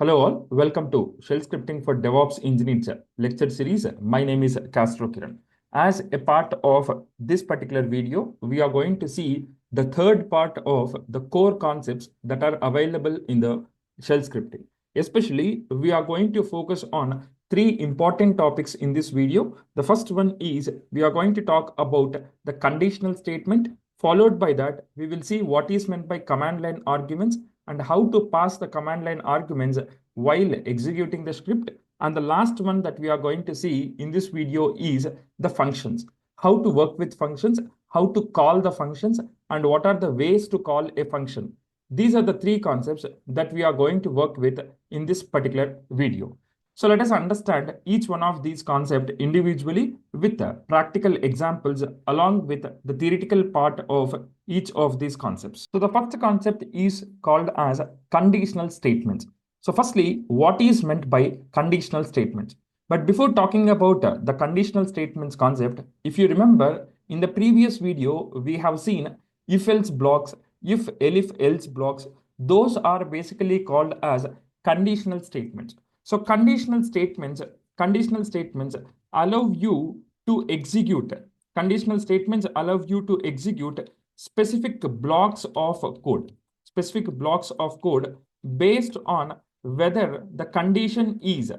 Hello all, welcome to Shell Scripting for DevOps Engineers lecture series. My name is Kastro Kiran. As a part of this particular video, we are going to see the third part of the core concepts that are available in the Shell Scripting. Especially, we are going to focus on three important topics in this video. The first one is we are going to talk about the conditional statement. Followed by that, we will see what is meant by command line arguments and how to pass the command line arguments while executing the script. And the last one that we are going to see in this video is the functions. How to work with functions, how to call the functions, and what are the ways to call a function. These are the three concepts that we are going to work with in this particular video. So let us understand each one of these concepts individually with practical examples along with the theoretical part of each of these concepts. So the first concept is called as conditional statements. So firstly, what is meant by conditional statements? But before talking about the conditional statements concept, if you remember in the previous video, we have seen if-else blocks, if-elif-else blocks. Those are basically called as conditional statements. So conditional statements allow you to execute. Conditional statements allow you to execute specific blocks of code. Specific blocks of code based on whether the condition is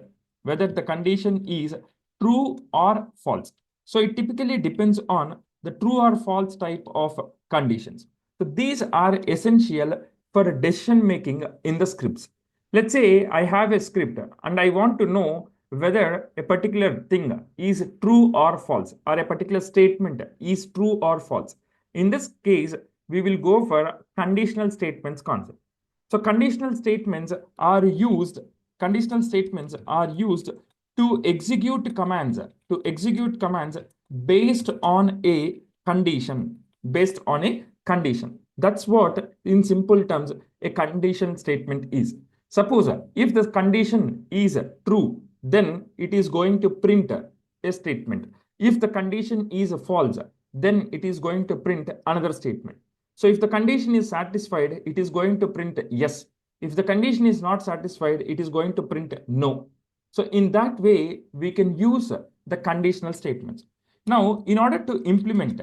true or false. So it typically depends on the true or false type of conditions. So these are essential for decision making in the scripts. Let's say I have a script and I want to know whether a particular thing is true or false, or a particular statement is true or false. In this case, we will go for conditional statements concept. So conditional statements are used to execute commands based on a condition. That's what, in simple terms, a condition statement is. Suppose if the condition is true, then it is going to print a statement. If the condition is false, then it is going to print another statement. So if the condition is satisfied, it is going to print yes. If the condition is not satisfied, it is going to print no. So in that way, we can use the conditional statements. Now, in order to implement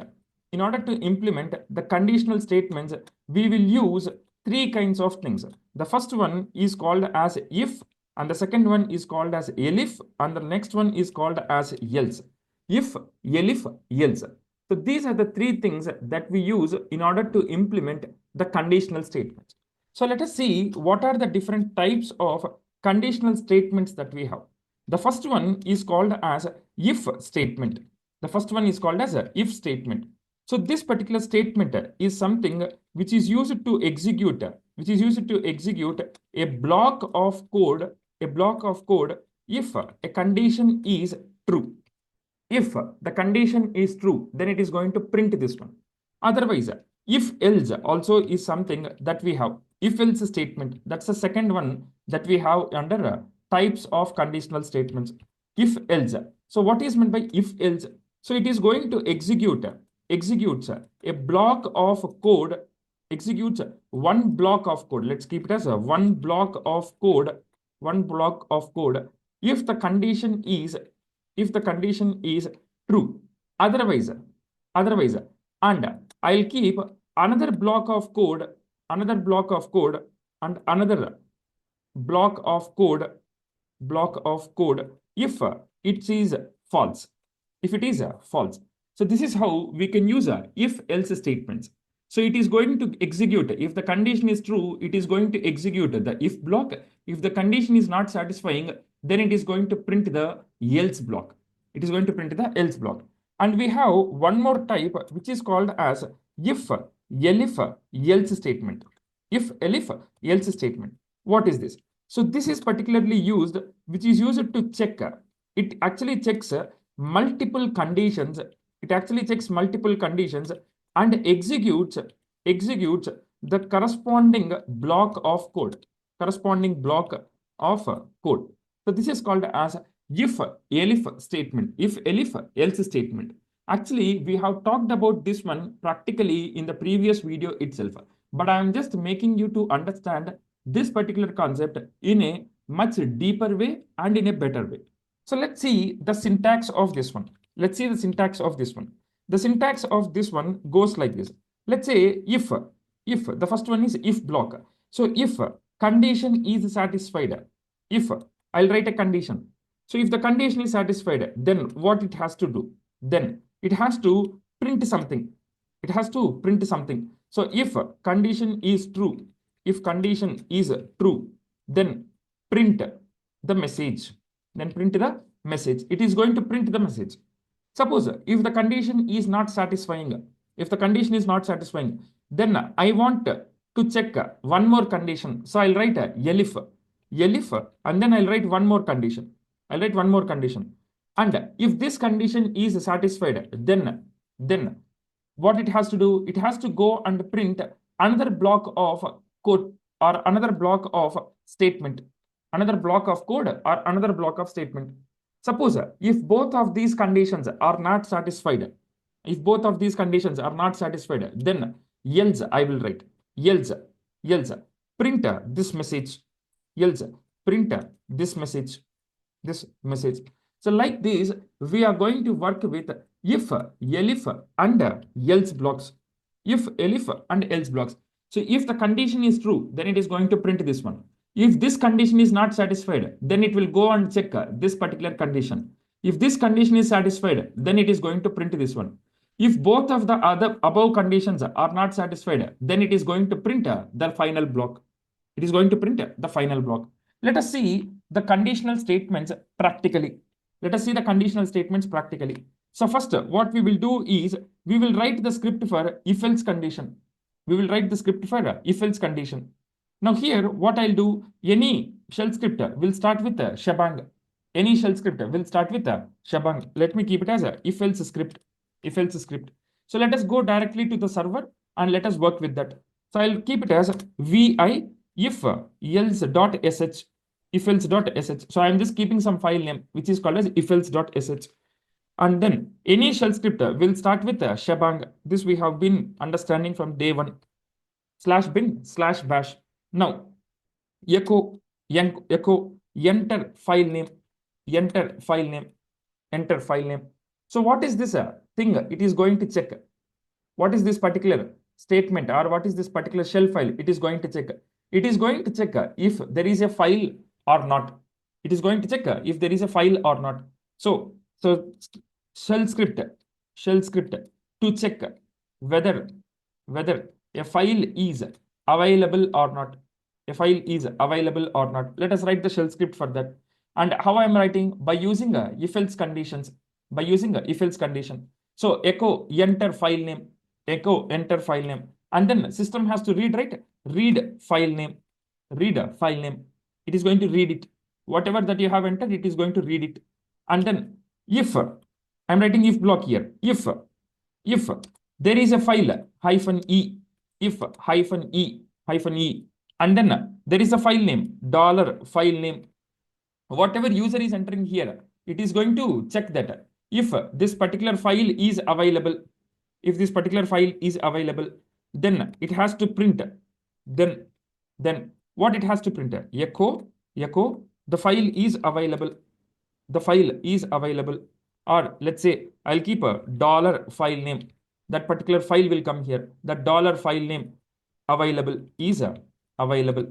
the conditional statements, we will use three kinds of things. The first one is called as if, and the second one is called as elif, and the next one is called as else. If, elif, else. So these are the three things that we use in order to implement the conditional statements. So let us see what are the different types of conditional statements that we have. The first one is called as if statement. So this particular statement is something which is used to execute a block of code if a condition is true. If the condition is true, then it is going to print this one. Otherwise, if else also is something that we have. If else statement, that's the second one that we have under types of conditional statements. If else. So what is meant by if else? So it is going to executes a block of code, executes one block of code. Let's keep it as a one block of code. If the condition is true. Otherwise, and I'll keep another block of code, and another block of code if it is false. So this is how we can use if else statements. So it is going to execute, if the condition is true, it is going to execute the if block. If the condition is not satisfying, then it is going to print the else block. And we have one more type which is called as if elif else statement. What is this? So this is particularly used, which is used to check. It actually checks multiple conditions. And executes the corresponding block of code. So this is called as if elif statement. If elif else statement. Actually, we have talked about this one practically in the previous video itself. But I am just making you to understand this particular concept in a much deeper way and in a better way. So let's see the syntax of this one. Let's see the syntax of this one. The syntax of this one goes like this. Let's say if the first one is if block. So if condition is satisfied, if I'll write a condition. So if the condition is satisfied, then what it has to do? Then it has to print something. It has to print something. So if condition is true, if condition is true, then print the message. Then print the message. It is going to print the message. Suppose if the condition is not satisfying, if the condition is not satisfying, then I want to check one more condition. So I'll write elif, and then I'll write one more condition. I'll write one more condition. And if this condition is satisfied, then what it has to do, it has to go and print another block of code or another block of statement, another block of code or another block of statement. Suppose if both of these conditions are not satisfied, if both of these conditions are not satisfied, then else I will write else print this message, else print this message, this message. So like this, we are going to work with if, elif, and else blocks. If, elif, and else blocks. So if the condition is true, then it is going to print this one. If this condition is not satisfied, then it will go and check this particular condition. If this condition is satisfied, then it is going to print this one. If both of the other above conditions are not satisfied, then it is going to print the final block. It is going to print the final block. Let us see the conditional statements practically. Let us see the conditional statements practically. So first, what we will do is we will write the script for if-else condition. We will write the script for if-else condition. Now here, what I'll do, any shell script will start with a shebang. Any shell script will start with a shebang. Let me keep it as a if-else script. If-else script. So let us go directly to the server and let us work with that. So I'll keep it as vi if else.sh. If-else.sh. So I'm just keeping some file name which is called as if-else.sh. And then any shell script will start with a shebang. This we have been understanding from day one. /bin/bash. Now, echo, enter file name, enter file name, enter file name. So what is this thing? It is going to check. What is this particular statement or what is this particular shell file? It is going to check. It is going to check if there is a file or not. It is going to check if there is a file or not. So shell script to check whether a file is available or not. A file is available or not. Let us write the shell script for that. And how I am writing? By using if-else conditions. By using if-else condition. So echo enter file name. Echo enter file name. And then system has to read, right? Read file name. Read file name. It is going to read it. Whatever that you have entered, it is going to read it. And then if, I'm writing if block here. If there is a file -e, if -e, and then there is a file name, $file name. Whatever user is entering here, it is going to check that if this particular file is available, if this particular file is available, then it has to print. Then what it has to print? Echo, the file is available. The file is available. Or let's say I'll keep a $file name. That particular file will come here. That $file name available is available.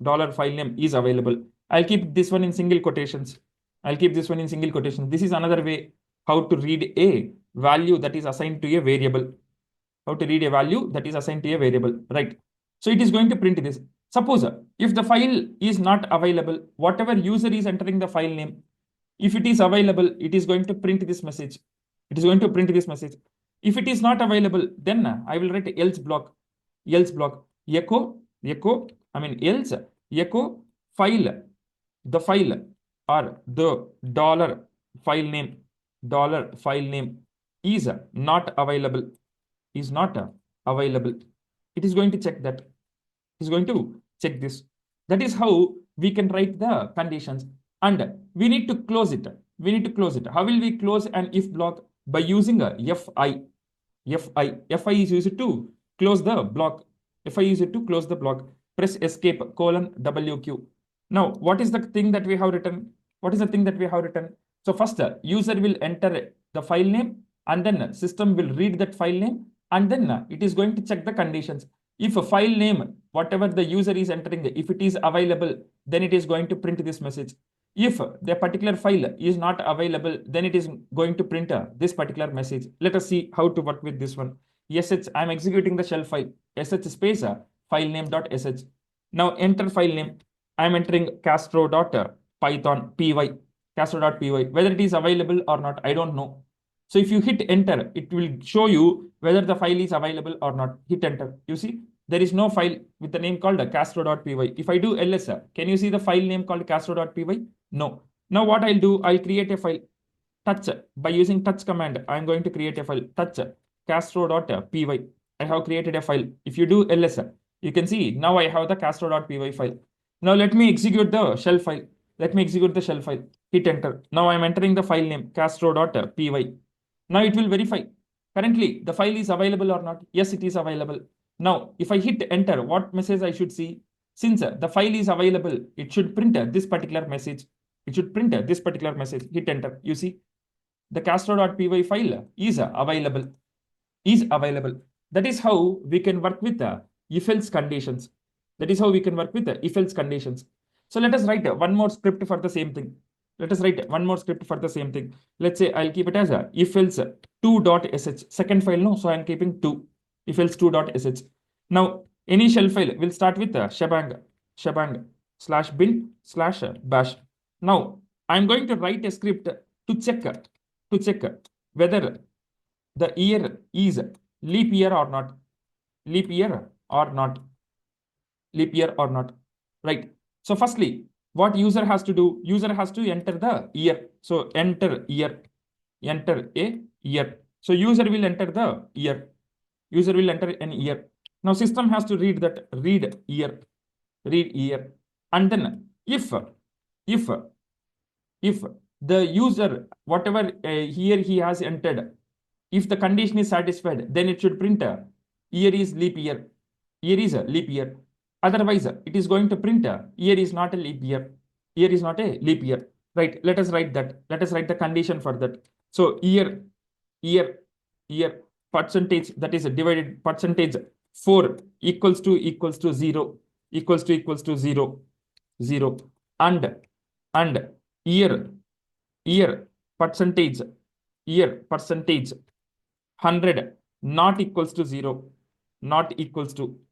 $file name is available. I'll keep this one in single quotations. I'll keep this one in single quotations. This is another way how to read a value that is assigned to a variable. How to read a value that is assigned to a variable, right? So it is going to print this. Suppose if the file is not available, whatever user is entering the file name, if it is available, it is going to print this message. It is going to print this message. If it is not available, then I will write else block. Else block. Echo, else, echo file. The file or the $file name is not available. Is not available. It is going to check that. It is going to check this. That is how we can write the conditions. And we need to close it. We need to close it. How will we close an if block? By using a fi. Fi is used to close the block. Fi is used to close the block. Press escape : WQ. Now, what is the thing that we have written? What is the thing that we have written? So first, user will enter the file name, and then system will read that file name, and then it is going to check the conditions. If a file name, whatever the user is entering, if it is available, then it is going to print this message. If the particular file is not available, then it is going to print this particular message. Let us see how to work with this one. sh, I'm executing the shell file, sh space file name.sh. Now enter file name. I'm entering Kastro.python py, Kastro.py. Whether it is available or not, I don't know. So if you hit enter, it will show you whether the file is available or not. Hit enter. You see, there is no file with the name called Kastro.py. If I do ls, can you see the file name called Kastro.py? No. Now what I'll do, I'll create a file. Touch, by using touch command, I'm going to create a file. Touch Kastro.py. I have created a file. If you do ls, you can see now I have the Kastro.py file. Now let me execute the shell file. Let me execute the shell file. Hit enter. Now I'm entering the file name Kastro.py. Now it will verify. Currently, the file is available or not? Yes, it is available. Now, if I hit enter, what message I should see? Since the file is available, it should print this particular message. It should print this particular message. Hit enter. You see, the Kastro.py file is available. That is how we can work with the if-else conditions. That is how we can work with the if-else conditions. So let us write one more script for the same thing. Let's say I'll keep it as a if-else 2.sh. Second file, no, so I'm keeping 2. If-else 2.sh. Now, any shell file will start with shebang /bin/bash. Now, I'm going to write a script to check whether the year is leap year or not. Right. So firstly, what user has to do? User has to enter the year. So enter a year. So user will enter the year. User will enter an year. Now system has to read that, read year. And then if the user, whatever here he has entered, if the condition is satisfied, then it should print year is leap year. Year is a leap year. Otherwise, it is going to print year is not a leap year. Year is not a leap year. Right. Let us write that. Let us write the condition for that. So year percentage, that is divided percentage 4 equals to 0 and year percentage 100 not equals to 0,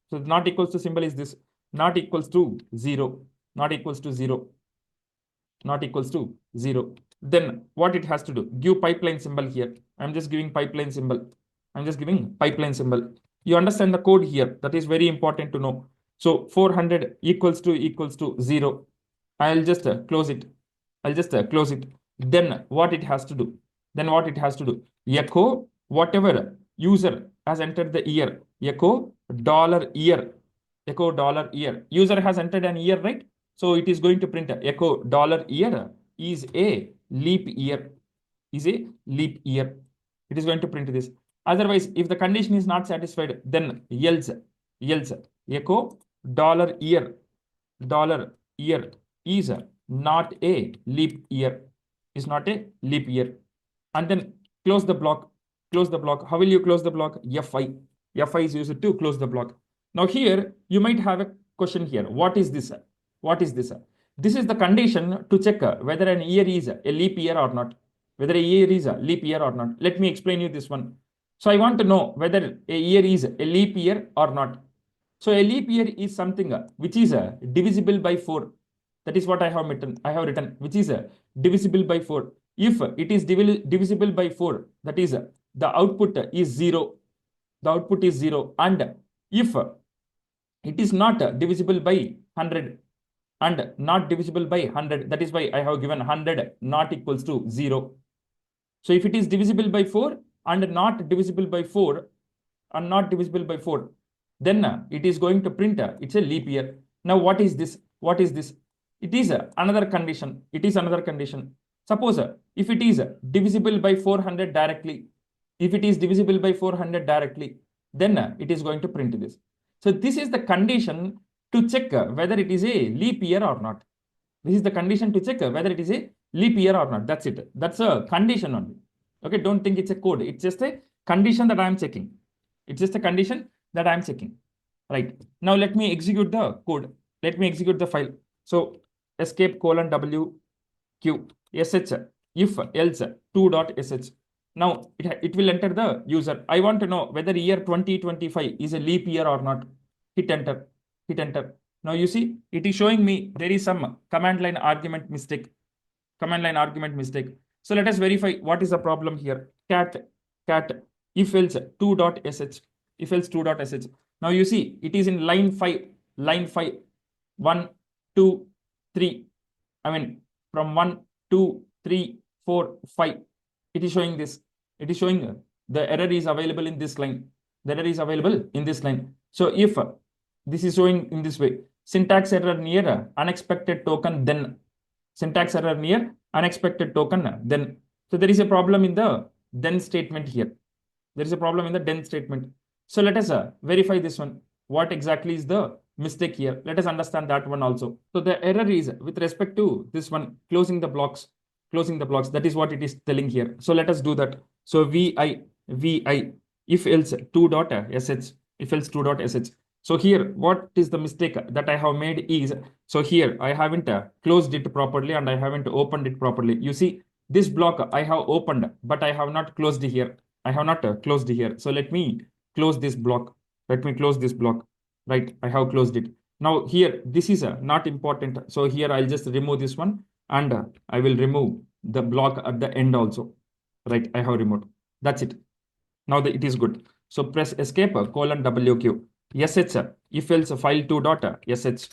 so not equals to symbol is this, not equals to 0. Then what it has to do? Give pipeline symbol here. I'm just giving pipeline symbol. You understand the code here. That is very important to know. So 400 equals to 0. I'll just close it. Then what it has to do? Echo whatever user has entered the year. Echo $year. User has entered an year, right? So it is going to print echo $year is a leap year. It is going to print this. Otherwise, if the condition is not satisfied, then else echo $year is not a leap year. And then close the block. How will you close the block? Fi is used to close the block. Now here you might have a question here. What is this? This is the condition to check whether an year is a leap year or not. Let me explain you this one. So I want to know whether a year is a leap year or not. So a leap year is something which is divisible by 4. That is what I have written, which is divisible by 4. If it is divisible by 4, that is the output is 0. And if it is not divisible by 100 and not divisible by 100, that is why I have given 100 not equals to 0. So if it is divisible by 4 and not divisible by 4, then it is going to print it's a leap year. Now what is this? It is another condition. Suppose if it is divisible by 400 directly, then it is going to print this. So this is the condition to check whether it is a leap year or not. This is the condition to check whether it is a leap year or not. That's it. That's a condition only. Okay, don't think it's a code. It's just a condition that I am checking. It's just a condition that I am checking. Right. Now let me execute the code. Let me execute the file. So escape colon W Q sh if else 2.sh. Now it will enter the user. I want to know whether year 2025 is a leap year or not. Hit enter. Hit enter. Now you see it is showing me there is some command line argument mistake. Command line argument mistake. So let us verify what is the problem here. Cat if else 2.sh. If else 2.sh. Now you see it is in line 5. Line 5. 1, 2, 3. I mean from 1, 2, 3, 4, 5. It is showing this. It is showing the error is available in this line. The error is available in this line. So if this is showing in this way, syntax error near unexpected token then. Syntax error near unexpected token then. So there is a problem in the then statement here. There is a problem in the then statement. So let us verify this one. What exactly is the mistake here? Let us understand that one also. So the error is with respect to this one, closing the blocks. Closing the blocks. That is what it is telling here. So let us do that. So vi if else 2.sh. If else 2.sh. So here, what is the mistake that I have made is, so here I haven't closed it properly and I haven't opened it properly. You see, this block I have opened, but I have not closed here. I have not closed here. So let me close this block. Let me close this block. Right, I have closed it. Now here, this is not important. So here I'll just remove this one and I will remove the block at the end also. Right, I have removed. That's it. Now it is good. So press escape colon WQ. sh if else file 2.sh.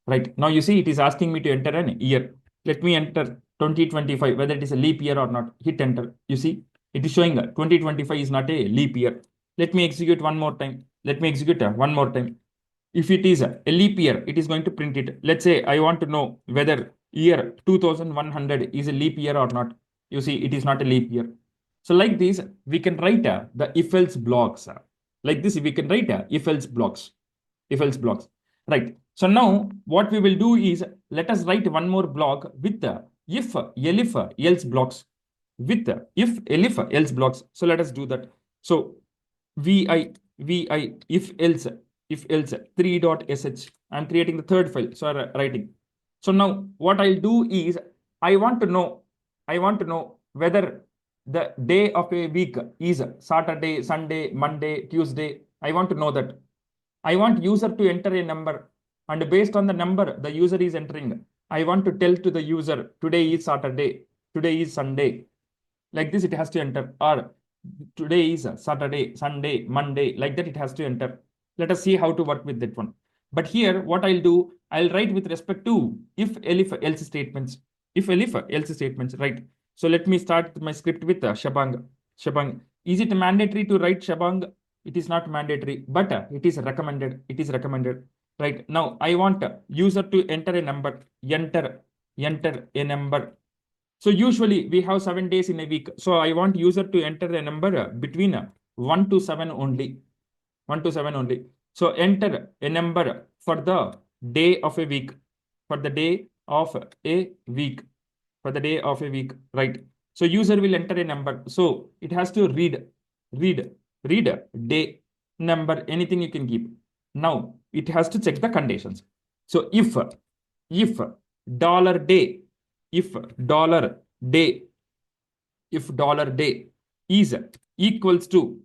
Right, now you see it is asking me to enter an year. Let me enter 2025, whether it is a leap year or not. Hit enter. You see it is showing 2025 is not a leap year. Let me execute one more time. Let me execute one more time. If it is a leap year, it is going to print it. Let's say I want to know whether year 2100 is a leap year or not. You see it is not a leap year. So like this, we can write the if-else blocks. Like this, we can write if-else blocks. If-else blocks. Right. So now what we will do is, let us write one more block with the if, elif, else blocks. With the if, elif, else blocks. So let us do that. So vi, if else 3.sh. I'm creating the third file. So I'm writing. So now what I'll do is, I want to know whether the day of a week is Saturday, Sunday, Monday, Tuesday. I want to know that. I want user to enter a number, and based on the number the user is entering, I want to tell to the user today is Saturday, today is Sunday. Like this it has to enter, or today is Saturday, Sunday, Monday, like that it has to enter. Let us see how to work with that one. But here what I'll do, I'll write with respect to if, elif, else statements. If, elif, else statements, right? So let me start my script with Shabang. Shabang. Is it mandatory to write Shabang? It is not mandatory, but it is recommended. It is recommended. Right. Now I want user to enter a number. Enter a number. So usually we have 7 days in a week. So I want user to enter a number between 1 to 7 only. 1 to 7 only. So enter a number for the day of a week. For the day of a week. For the day of a week, right? So user will enter a number. So it has to read day, number, anything you can give. Now it has to check the conditions. So if dollar day, if dollar day is equals to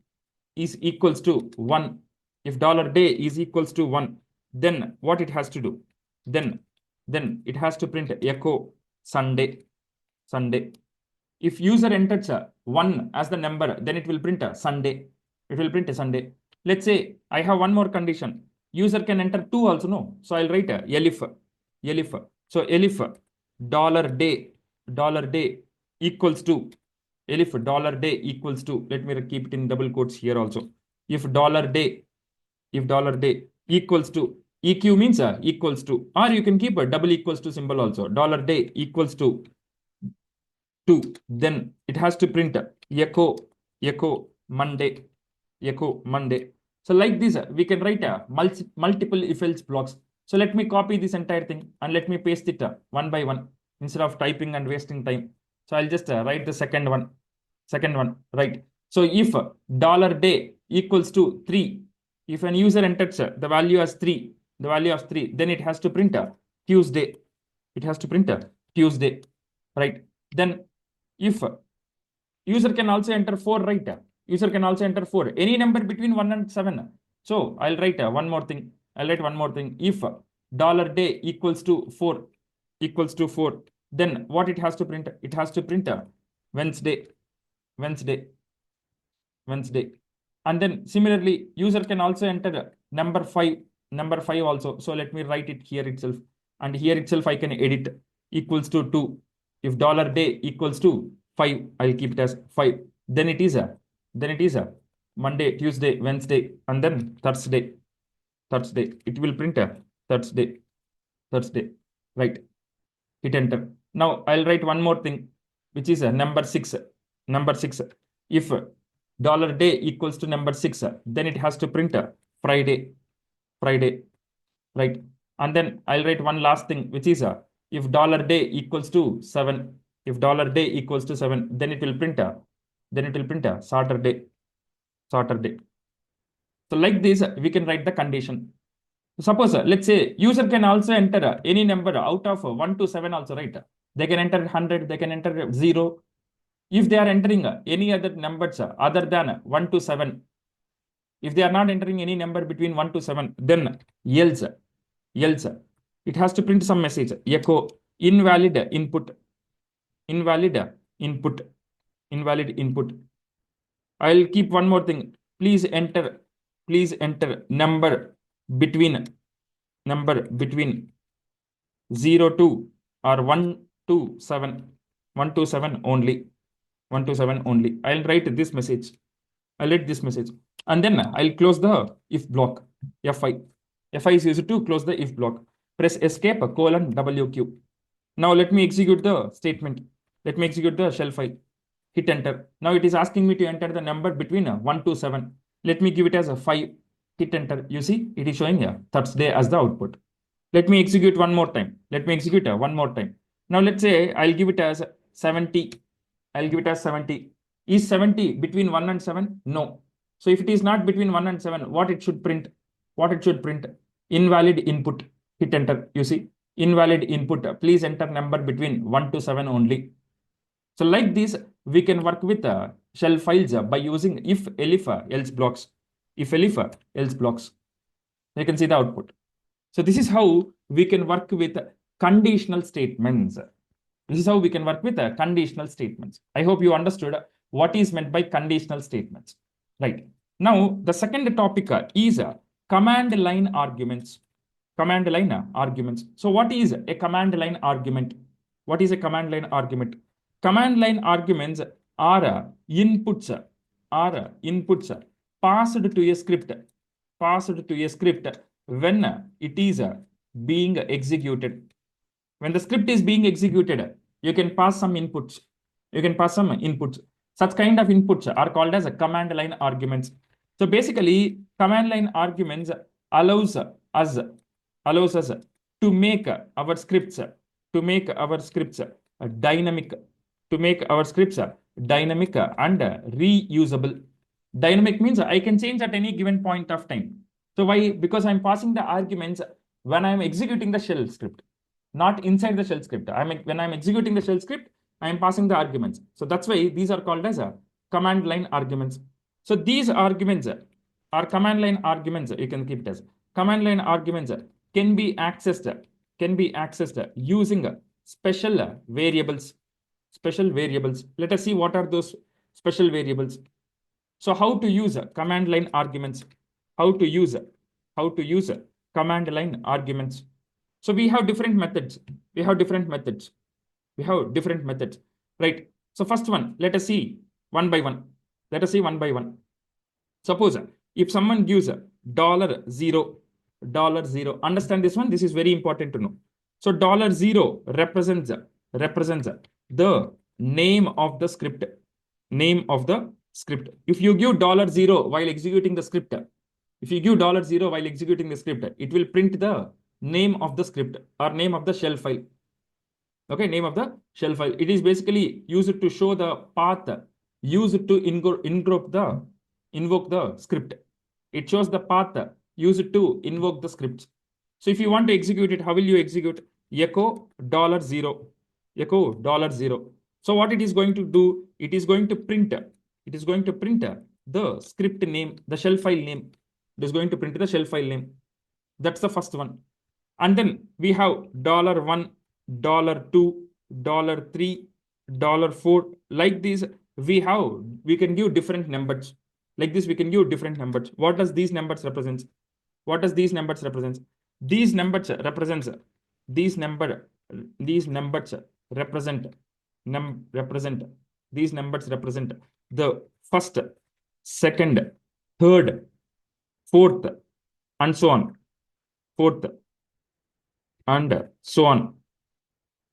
1, if dollar day is equals to 1, then what it has to do? Then it has to print echo Sunday. If user enters 1 as the number, then it will print a Sunday. It will print a Sunday. Let's say I have one more condition. User can enter 2 also, no? So I'll write elif. So elif dollar day equals to, elif dollar day equals to, let me keep it in double quotes here also. If dollar day equals to, EQ means equals to, or you can keep a double equals to symbol also. Dollar day equals to 2, then it has to print echo Monday. So like this, we can write multiple if-else blocks. So let me copy this entire thing and let me paste it one by one instead of typing and wasting time. So I'll just write the second one, right? So if $day equals to 3, if an user enters the value as 3, then it has to print Tuesday. It has to print Tuesday, right? Then if user can also enter 4, right? User can also enter 4, any number between 1 and 7. So I'll write one more thing. If $day equals to 4, then what it has to print? It has to print Wednesday. And then similarly, user can also enter number 5 also. So let me write it here itself. And here itself I can edit equals to 2. If $day equals to 5, I'll keep it as 5. Then it is a Monday, Tuesday, Wednesday, and then Thursday. It will print a Thursday, right? Hit enter. Now I'll write one more thing, which is a number 6. If $day equals to number 6, then it has to print a Friday, right? And then I'll write one last thing, which is if $day equals to 7, then it will print a Saturday. So like this, we can write the condition. Suppose, let's say user can also enter any number out of 1 to 7 also, right? They can enter 100, they can enter 0. If they are entering any other numbers other than 1 to 7, if they are not entering any number between 1 to 7, then else, it has to print some message, echo invalid input. I'll keep one more thing. Please enter number between 0 to or 1 to 7. 1 to 7 only. I'll write this message. And then I'll close the if block. F5 is used to close the if block. Press escape :WQ. Now let me execute the statement. Let me execute the shell file. Hit enter. Now it is asking me to enter the number between 1 to 7. Let me give it as a 5. Hit enter. You see, it is showing Thursday as the output. Let me execute one more time. Now let's say I'll give it as 70. Is 70 between 1 and 7? No. So if it is not between 1 and 7, what it should print? Invalid input. Hit enter. You see, invalid input. Please enter number between 1 to 7 only. So like this, we can work with shell files by using if, elif, else blocks. You can see the output. So this is how we can work with conditional statements. I hope you understood what is meant by conditional statements. Right. Now, the second topic is command line arguments. So what is a command line argument? Command line arguments are inputs passed to a script when it is being executed. When the script is being executed, you can pass some inputs. Such kind of inputs are called as command line arguments. So basically, command line arguments allows us to make our scripts dynamic, and reusable. Dynamic means I can change at any given point of time. So why? Because I'm passing the arguments when I'm executing the shell script, not inside the shell script. When I'm executing the shell script, I'm passing the arguments. So that's why these are called as command line arguments. So these arguments are command line arguments. You can keep it as command line arguments can be accessed using special variables. Let us see what are those special variables. So how to use command line arguments? Command line arguments. So we have different methods. Right? So first one, let us see one by one. Suppose if someone gives $0, understand this one. This is very important to know. So $0 represents the name of the script. If you give $0 while executing the script, it will print the name of the script or name of the shell file. Okay, name of the shell file. It is basically used to show the path used to invoke the script. It shows the path used to invoke the scripts. So if you want to execute it, how will you execute? Echo $0, echo $0. So what it is going to do, it is going to print the script name, the shell file name. It is going to print the shell file name. That's the first one. And then we have $1, $2, $3, $4. Like this, we can give different numbers. Like this, we can give different numbers. What does these numbers represent? What does these numbers represent? These numbers represent these numbers represent the first, second, third, fourth, and so on. Fourth and so on.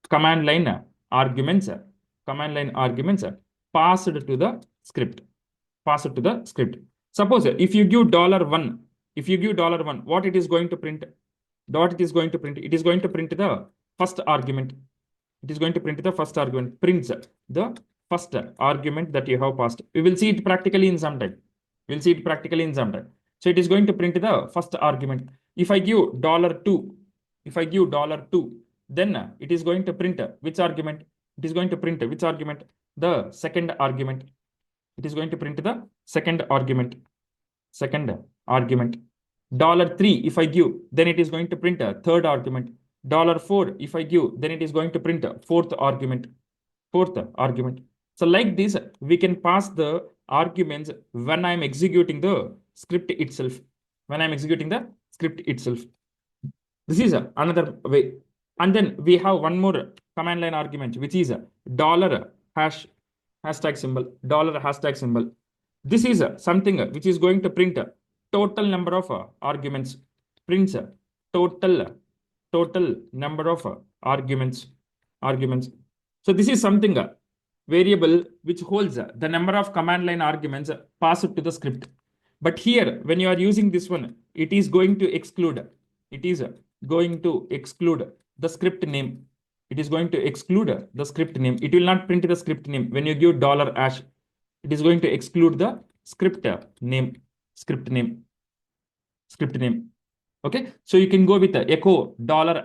Command line arguments passed to the script. Suppose if you give $1, what it is going to print? It is going to print the first argument. It is going to print the first argument. Prints the first argument that you have passed. We will see it practically in some time. So it is going to print the first argument. If I give $2, then it is going to print which argument? It is going to print which argument? The second argument. It is going to print the second argument. $3, if I give, then it is going to print a third argument. $4, if I give, then it is going to print a fourth argument. So like this, we can pass the arguments when I am executing the script itself. This is another way. And then we have one more command line argument, which is $hashtag symbol. This is something which is going to print total number of arguments. Prints total number of arguments. So this is something variable which holds the number of command line arguments passed to the script. But here, when you are using this one, it is going to exclude. The script name. It is going to exclude the script name. It will not print the script name. When you give $hash, it is going to exclude the script name. Okay, so you can go with the echo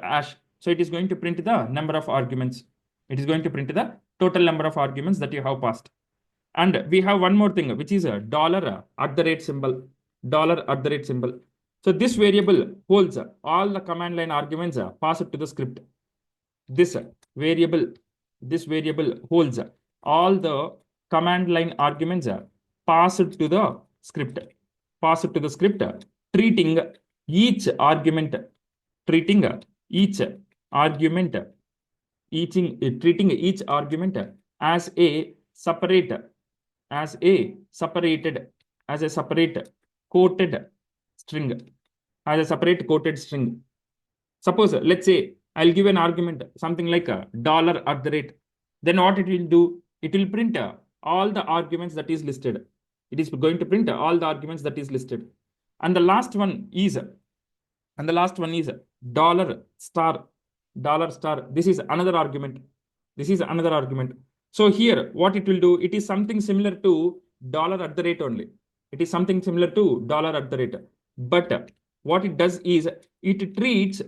$hash. So it is going to print the number of arguments. It is going to print the total number of arguments that you have passed. And we have one more thing, which is a $@ symbol. So this variable holds all the command line arguments passed to the script. This variable holds all the command line arguments passed to the script. Treating each argument as a separate quoted string. Suppose, let's say, I'll give an argument, something like a $. Then what it will do? It will print all the arguments that is listed. It is going to print all the arguments that is listed. And the last one is $$. This is another argument. So here, what it will do, it is something similar to $@ only. But what it does is it treats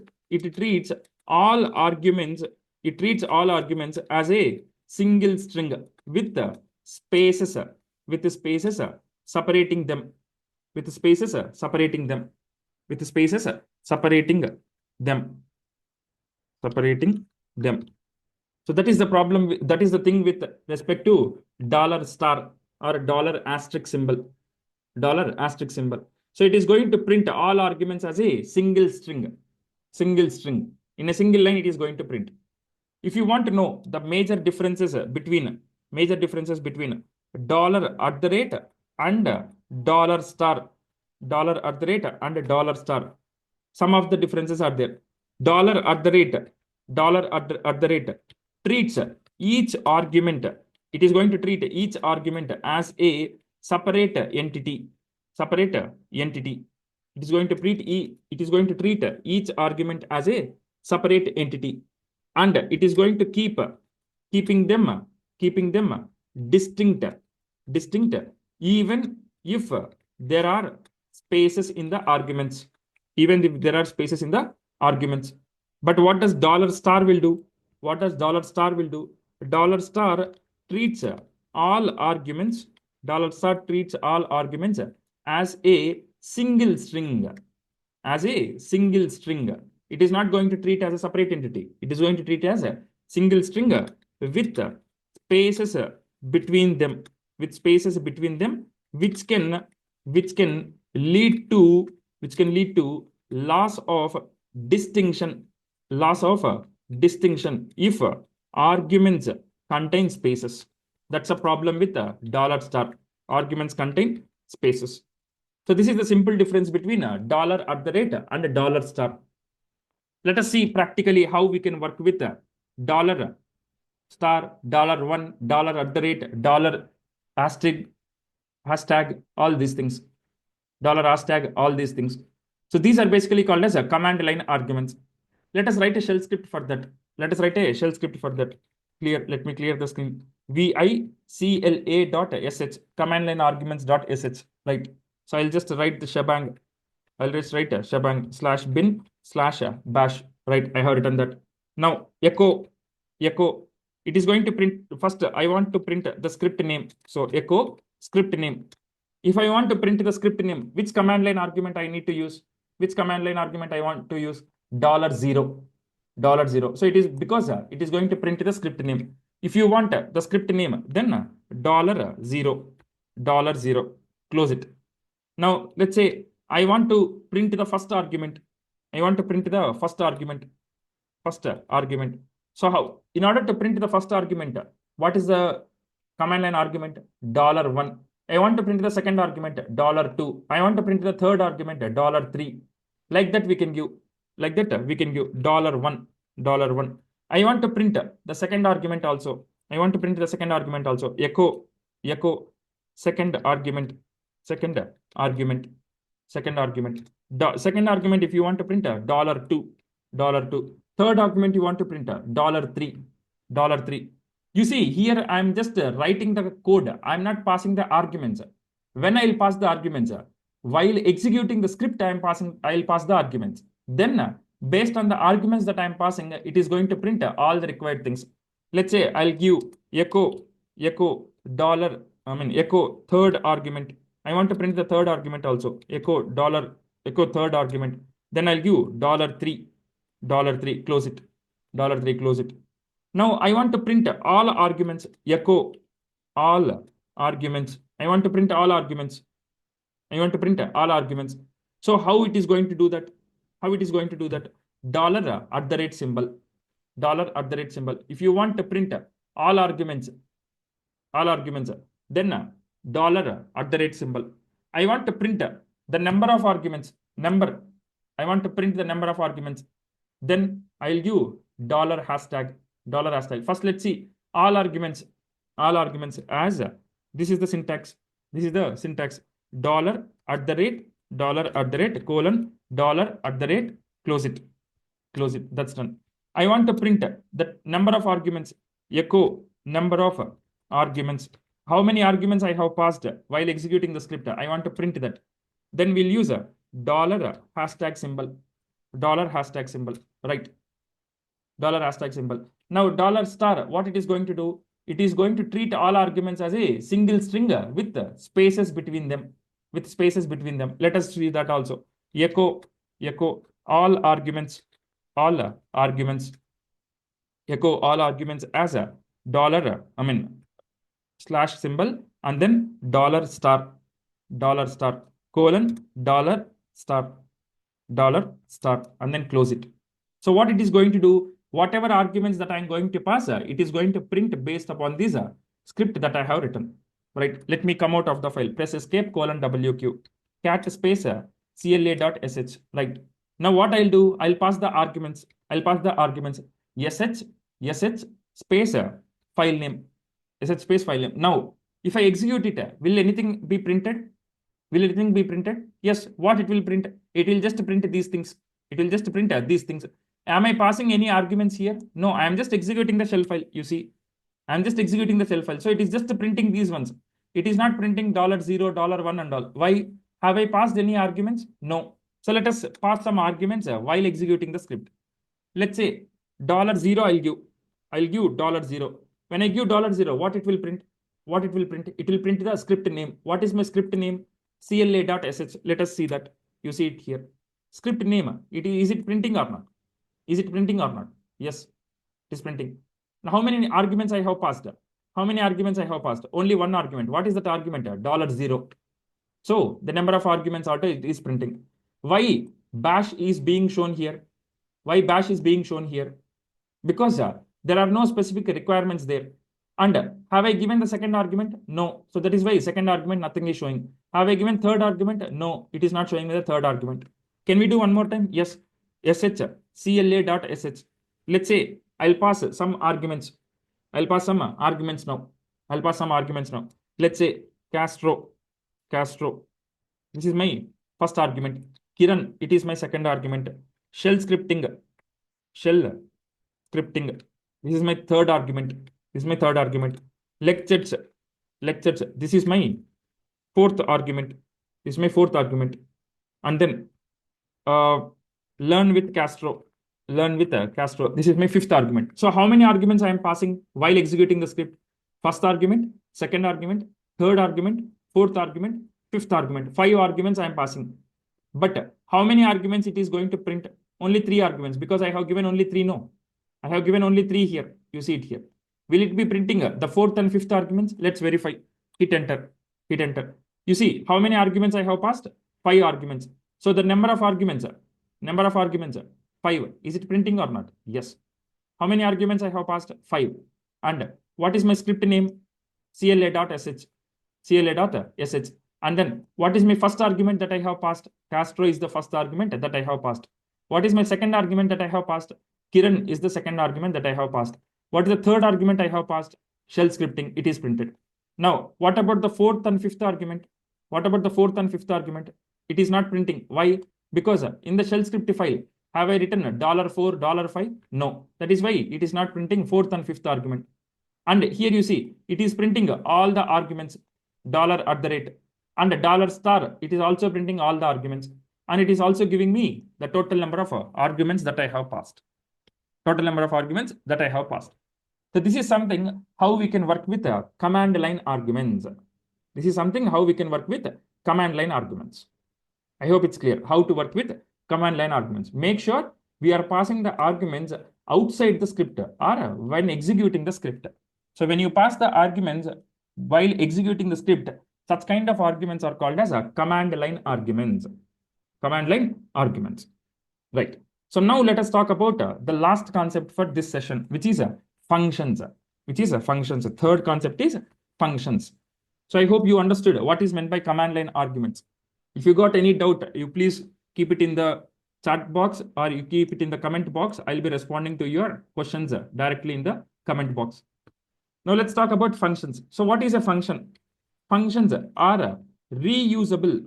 all arguments as a single string with spaces separating them. So that is the problem. That is the thing with respect to $* or $* symbol. So it is going to print all arguments as a single string. In a single line, it is going to print. If you want to know the major differences between $@ and $$, some of the differences are there. $@ treats each argument. It is going to treat each argument as a separate entity. It is going to treat each argument as a separate entity, and it is going to keeping them distinct, even if there are spaces in the arguments, But what does dollar star will do? Dollar star treats all arguments. Dollar star treats all arguments as a single string. It is not going to treat as a separate entity. It is going to treat as a single string with spaces between them, which can lead to loss of distinction if arguments contain spaces. That's a problem with dollar star. Arguments contain spaces. So this is the simple difference between a dollar at the rate and a dollar star. Let us see practically how we can work with a dollar star, $1, dollar at the rate, dollar hashtag, all these things. Dollar hashtag, all these things. So these are basically called as a command line arguments. Let us write a shell script for that. Let me clear the screen. vicla.sh, command line arguments.sh, right? So I'll just write the shebang. I'll just write a shebang /bin/bash, right? I have written that. Now echo, it is going to print. First, I want to print the script name. So echo script name. If I want to print the script name, which command line argument I need to use? Which command line argument I want to use? $0. So it is because it is going to print the script name. If you want the script name, then $0. Close it. Now let's say I want to print the first argument. So how? In order to print the first argument, what is the command line argument? $1. I want to print the second argument, $2. I want to print the third argument, $3. Like that we can give $1. I want to print the second argument also. Echo second argument. Second argument, if you want to print $2. Third argument you want to print $3. You see, here I'm just writing the code. I'm not passing the arguments. When I'll pass the arguments, while executing the script, I'll pass the arguments. Then, based on the arguments that I'm passing, it is going to print all the required things. Let's say I'll give echo third argument. I want to print the third argument also. Echo third argument. Then I'll give $3. Close it. Close it. Now I want to print all arguments. Echo all arguments. I want to print all arguments. So how it is going to do that? $@ symbol. If you want to print all arguments, then $@ symbol. I want to print the number of arguments. I want to print the number of arguments. Then I'll give $#. First, let's see all arguments as this is the syntax. $@ colon $@ close it. That's done. I want to print the number of arguments. Echo number of arguments. How many arguments I have passed while executing the script? I want to print that. Then we'll use a $# symbol. Right? $# symbol. Now $*, what it is going to do? It is going to treat all arguments as a single string with spaces between them. Let us see that also. Echo all arguments. Echo all arguments as a slash symbol and then $* colon $* and then close it. So what it is going to do, whatever arguments that I'm going to pass, it is going to print based upon this script that I have written. Right? Let me come out of the file. Press escape :WQ cat space cla.sh. Right? Now what I'll do, I'll pass the arguments. sh space file name. Now, if I execute it, will anything be printed? Will anything be printed? Yes. What it will print? It will just print these things. It will just print these things. Am I passing any arguments here? No, I am just executing the shell file. You see, I am just executing the shell file. So it is just printing these ones. It is not printing $0, $1 and all. Why? Have I passed any arguments? No. So let us pass some arguments while executing the script. Let's say $0 I'll give. I'll give $0. When I give $0, what it will print? What it will print? It will print the script name. What is my script name? CLA.sh. Let us see that. You see it here. Script name. Is it printing or not? Is it printing or not? Yes, it is printing. Now, how many arguments I have passed? How many arguments I have passed? Only one argument. What is that argument? $0. So the number of arguments auto is printing. Why bash is being shown here? Why bash is being shown here? Because there are no specific requirements there. And have I given the second argument? No. So that is why second argument, nothing is showing. Have I given third argument? No, it is not showing me the third argument. Can we do one more time? Yes. sh cla.sh. Let's say I'll pass some arguments. I'll pass some arguments now. I'll pass some arguments now. Let's say Kastro. This is my first argument. Kiran, it is my second argument. Shell scripting. This is my third argument. Lectures. This is my fourth argument. And then learn with Kastro. This is my fifth argument. So how many arguments I am passing while executing the script? First argument, second argument, third argument, fourth argument, fifth argument. 5 arguments I am passing. But how many arguments it is going to print? Only 3 arguments, because I have given only 3. No, I have given only 3 here. You see it here. Will it be printing the fourth and fifth arguments? Let's verify. Hit enter. You see how many arguments I have passed? 5 arguments. So the number of arguments, 5. Is it printing or not? Yes. How many arguments I have passed? 5. And what is my script name? CLA.sh. And then what is my first argument that I have passed? Kastro is the first argument that I have passed. What is my second argument that I have passed? Kiran is the second argument that I have passed. What is the third argument I have passed? Shell scripting. It is printed. Now, what about the fourth and fifth argument? It is not printing. Why? Because in the shell script file, have I written $4, $5? No. That is why it is not printing fourth and fifth argument. And here you see, it is printing all the arguments, $@ and $*. It is also printing all the arguments. And it is also giving me the total number of arguments that I have passed. So this is something how we can work with command line arguments. I hope it's clear how to work with command line arguments. Make sure we are passing the arguments outside the script or when executing the script. So when you pass the arguments while executing the script, such kind of arguments are called as command line arguments. Right. So now let us talk about the last concept for this session, which is functions. The third concept is functions. So I hope you understood what is meant by command line arguments. If you got any doubt, you please keep it in the chat box or you keep it in the comment box. I'll be responding to your questions directly in the comment box. Now let's talk about functions. So what is a function? Functions are reusable.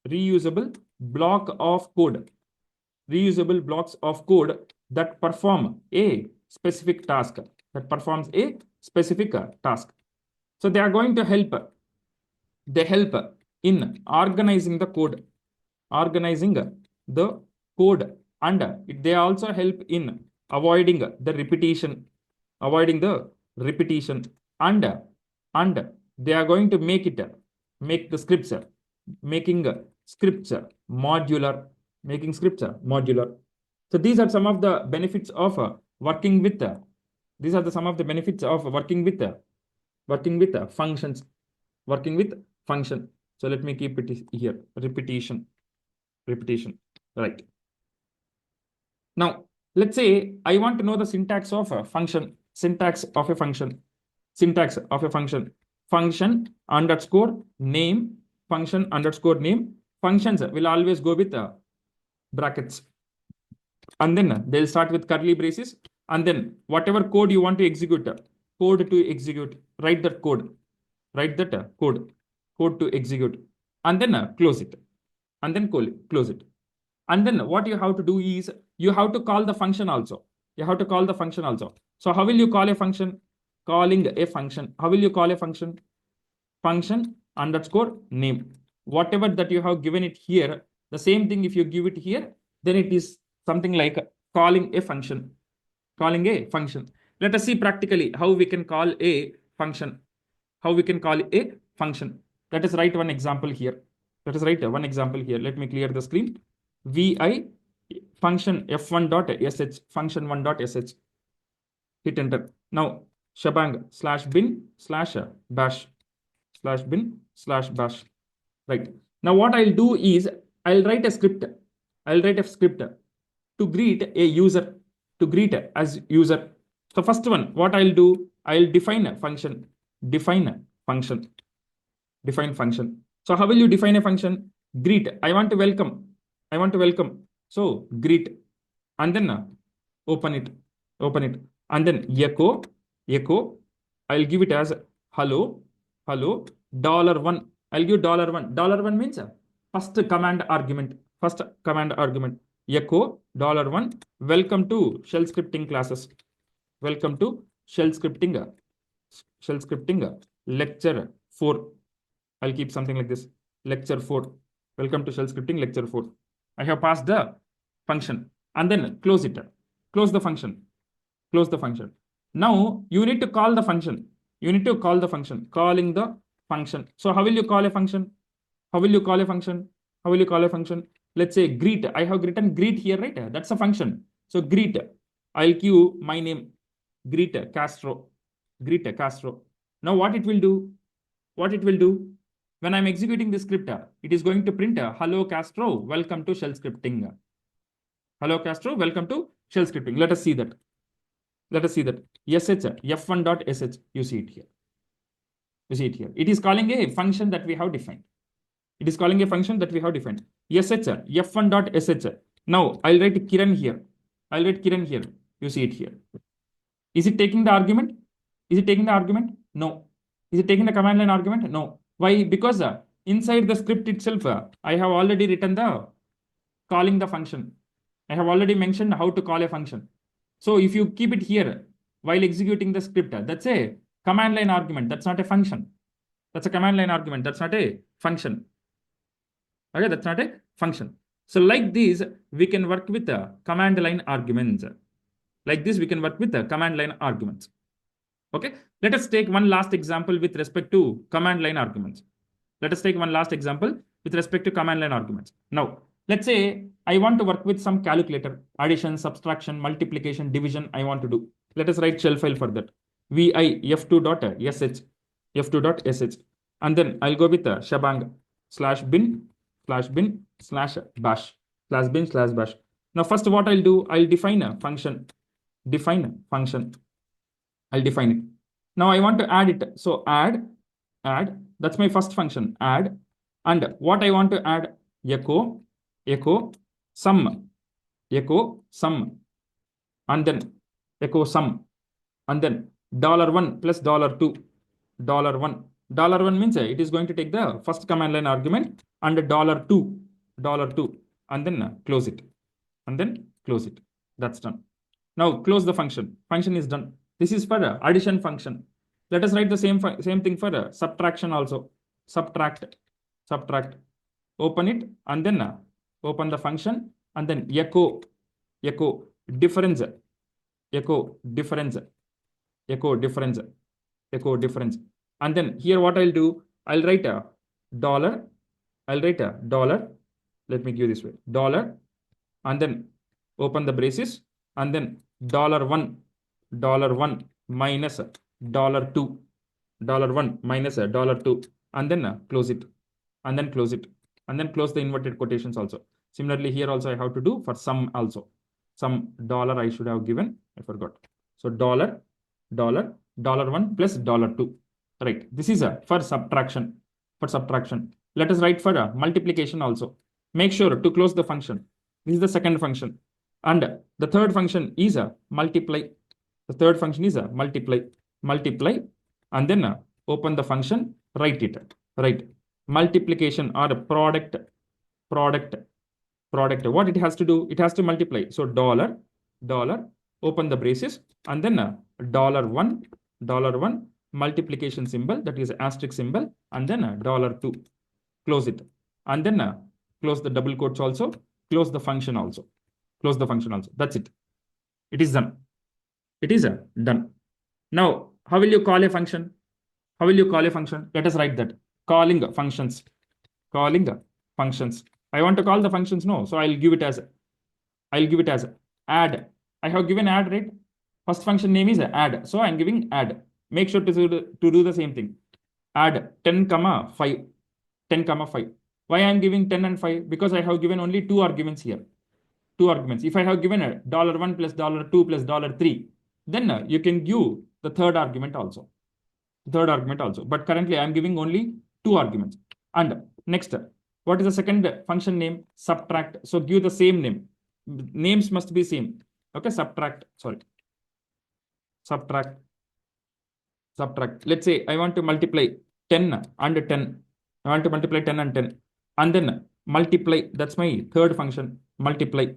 Reusable blocks of code that perform a specific task. So they are going to help. They help in organizing the code, and they also help in avoiding the repetition, and they are going to make the scripts, modular. So these are some of the benefits of working with functions. So let me keep it here. Repetition. Right. Now, let's say I want to know the syntax of a function. Function underscore name. Functions will always go with brackets. And then they'll start with curly braces. And then whatever code you want to execute, write that code. write that code to execute, and then close it, and then close it. And then what you have to do is you have to call the function also. You have to call the function also. So how will you call a function? Calling a function. How will you call a function? Function underscore name. Whatever that you have given it here, the same thing if you give it here, then it is something like calling a function. Calling a function. Let us see practically how we can call a function. How we can call a function. Let us write one example here. Let us write one example here. Let me clear the screen. vi function f1.sh, function1.sh. Hit enter. Now shebang /bin/bash /bin/bash. Right. Now what I'll do is I'll write a script. I'll write a script to greet a user, to greet as user. So first one, what I'll do, I'll define a function. Define function. So how will you define a function? Greet. I want to welcome. So greet. And then open it. And then echo. I'll give it as hello. $1. I'll give $1. $1 means first command argument. Echo $1. Welcome to shell scripting classes. Welcome to shell scripting lecture 4. I'll keep something like this. Lecture 4. Welcome to shell scripting lecture 4. I have passed the function and then close it. Close the function. Now you need to call the function. Calling the function. So how will you call a function? Let's say greet. I have written greet here, right? That's a function. So greet. I'll give my name. Greet Kastro. Now what it will do? When I'm executing this script, it is going to print hello Kastro, welcome to shell scripting. Hello Kastro, welcome to shell scripting. Let us see that. sh f1.sh. You see it here. It is calling a function that we have defined. sh f1.sh. Now I'll write Kiran here. You see it here. Is it taking the argument? No. Is it taking the command line argument? No. Why? Because inside the script itself, I have already written the calling the function. I have already mentioned how to call a function. So if you keep it here while executing the script, that's a command line argument. That's not a function. That's a command line argument. That's not a function. Okay, that's not a function. So like this, we can work with the command line arguments. Okay, let us take one last example with respect to command line arguments. Now, let's say I want to work with some calculator, addition, subtraction, multiplication, division I want to do. Let us write shell file for that. vi f2.sh, and then I'll go with shebang /bin/bash. Now first what I'll do, I'll define a function. I'll define it. Now I want to add it. So add, that's my first function, add. And what I want to add, echo sum, and then echo sum, and then $1 plus $2. $1 means it is going to take the first command line argument and $2, and then close it. That's done. Now close the function. Function is done. This is for addition function. Let us write the same thing for subtraction also. Subtract. Open it and then open the function and then echo difference. And then here what I'll do, I'll write a dollar. Let me give this way. Dollar, and then open the braces, and then $1 minus $2. $1 minus $2, and then close it. And then close the inverted quotations also. Similarly, here also I have to do for sum also. Some dollar I should have given. I forgot. So $1 plus $2. Right. This is for subtraction. Let us write for multiplication also. Make sure to close the function. This is the second function. And the third function is multiply. Multiply, and then open the function write it, right? Multiplication or product, product, what it has to do, it has to multiply. So dollar, open the braces, and then $1, multiplication symbol, that is asterisk symbol, and then $2, close it, and then close the double quotes also, close the function also, that's it. It is done. It is done. Now, how will you call a function? Let us write that. Calling functions. I want to call the functions, no. So I'll give it as add. I have given add, right? First function name is add. So I'm giving add. Make sure to do the same thing. Add 10, 5. 10, 5. Why I'm giving 10 and 5? Because I have given only 2 arguments here. 2 arguments. If I have given a $1 plus $2 plus $3, then you can give the third argument also. But currently I'm giving only 2 arguments. And next, what is the second function name? Subtract. So give the same name. Names must be same. Okay, subtract. Let's say I want to multiply 10 and 10. I want to multiply 10 and 10. And then multiply. That's my third function. Multiply.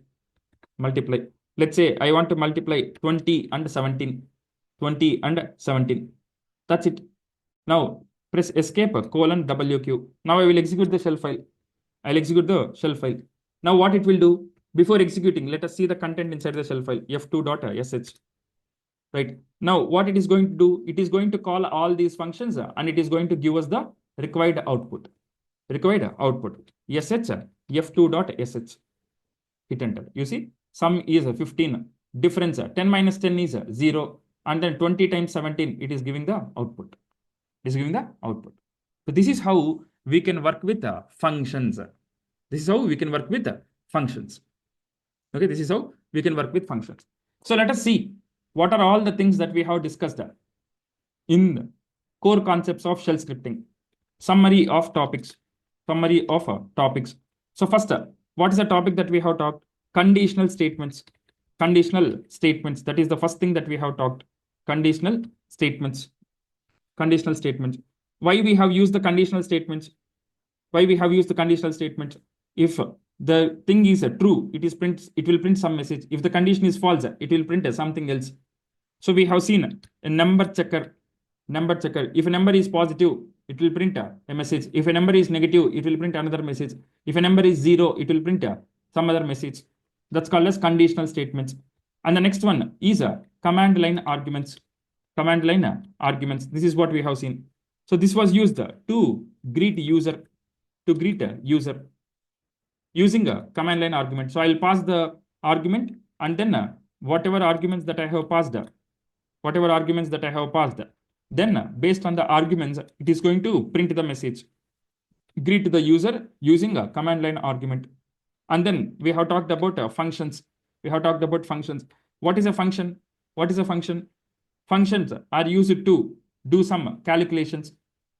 Let's say I want to multiply 20 and 17. That's it. Now press escape, :WQ. Now I will execute the shell file. Now what it will do? Before executing, let us see the content inside the shell file, f2.sh. Right. Now what it is going to do? It is going to call all these functions and it is going to give us the required output. sh f2.sh. Hit enter. You see, sum is 15. Difference 10 minus 10 is 0. And then 20 times 17, it is giving the output. So this is how we can work with functions. Okay, this is how we can work with functions. So let us see what are all the things that we have discussed in the core concepts of shell scripting. Summary of topics. So first, what is the topic that we have talked? Conditional statements. That is the first thing that we have talked. Conditional statements. Why we have used the conditional statements? If the thing is true, it will print some message. If the condition is false, it will print something else. So we have seen a number checker. If a number is positive, it will print a message. If a number is negative, it will print another message. If a number is 0, it will print some other message. That's called as conditional statements. And the next one is command line arguments. This is what we have seen. So this was used to greet user using a command line argument. So I'll pass the argument, and then whatever arguments that I have passed, then based on the arguments, it is going to print the message. Greet the user using a command line argument. And then we have talked about functions. What is a function? Functions are used to do some calculations.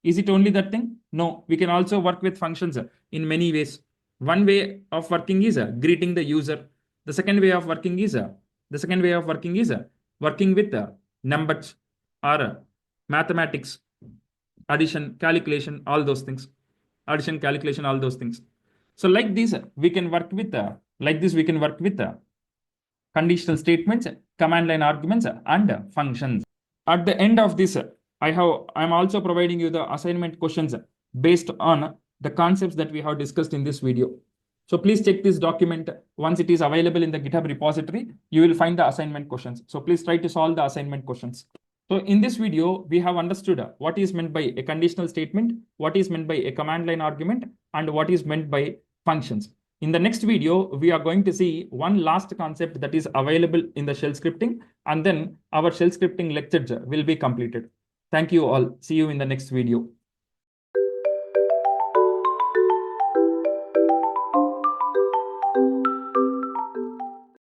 Is it only that thing? No, we can also work with functions in many ways. One way of working is greeting the user. The second way of working is working with numbers or mathematics, addition, calculation, all those things. So like this, we can work with conditional statements, command line arguments, and functions. At the end of this, I'm also providing you the assignment questions based on the concepts that we have discussed in this video. So please check this document. Once it is available in the GitHub repository, you will find the assignment questions. So please try to solve the assignment questions. So in this video, we have understood what is meant by a conditional statement, what is meant by a command line argument, and what is meant by functions. In the next video, we are going to see one last concept that is available in the shell scripting, and then our shell scripting lectures will be completed. Thank you all. See you in the next video.